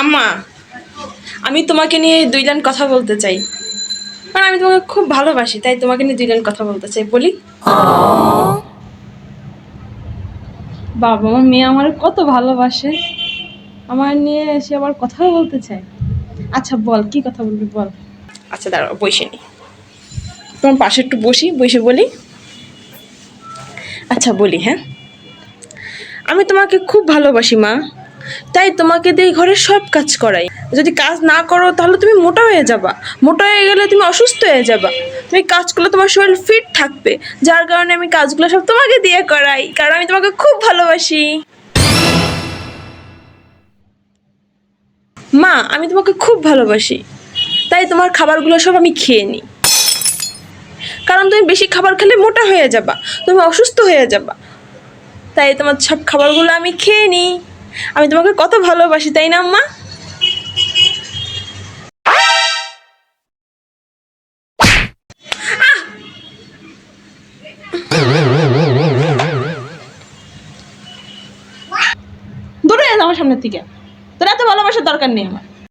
আম্মা, আমি তোমাকে নিয়ে দুই লাইন কথা বলতে চাই। কারণ আমি তোমাকে খুব ভালোবাসি, তাই তোমাকে নিয়ে দুই লাইন কথা বলতে চাই, বলি। বাবা, আমার মেয়ে আমার কত ভালোবাসে, আমার নিয়ে এসে আবার কথাও বলতে চায়। আচ্ছা বল, কি কথা বলবি বল। আচ্ছা দাঁড়াও, বসে নি, তোমার পাশে একটু বসে বলি। আচ্ছা বলি, হ্যাঁ। আমি তোমাকে খুব ভালোবাসি মা, তাই তোমাকে দিয়ে ঘরের সব কাজ করাই। যদি কাজ না করো তাহলে তুমি মোটা হয়ে যাবা, মোটা হয়ে গেলে তুমি অসুস্থ হয়ে যাবা। তুমি কাজ করলে তোমার শরীর ফিট থাকবে, যার কারণে আমি কাজগুলো সব তোমাকে দিয়ে করাই, কারণ আমি তোমাকে খুব ভালোবাসি। মা, আমি তোমাকে খুব ভালোবাসি, তাই তোমার খাবারগুলো সব আমি খেয়ে নিই, কারণ তুমি বেশি খাবার খেলে মোটা হয়ে যাবা, তুমি অসুস্থ হয়ে যাবা, তাই তোমার সব খাবারগুলো আমি খেয়ে নিই। আমি তোমাকে কত ভালোবাসি, তাই না আম্মা? দূরে যা আমার সামনের থেকে, তোর এত ভালোবাসার দরকার নেই আমার।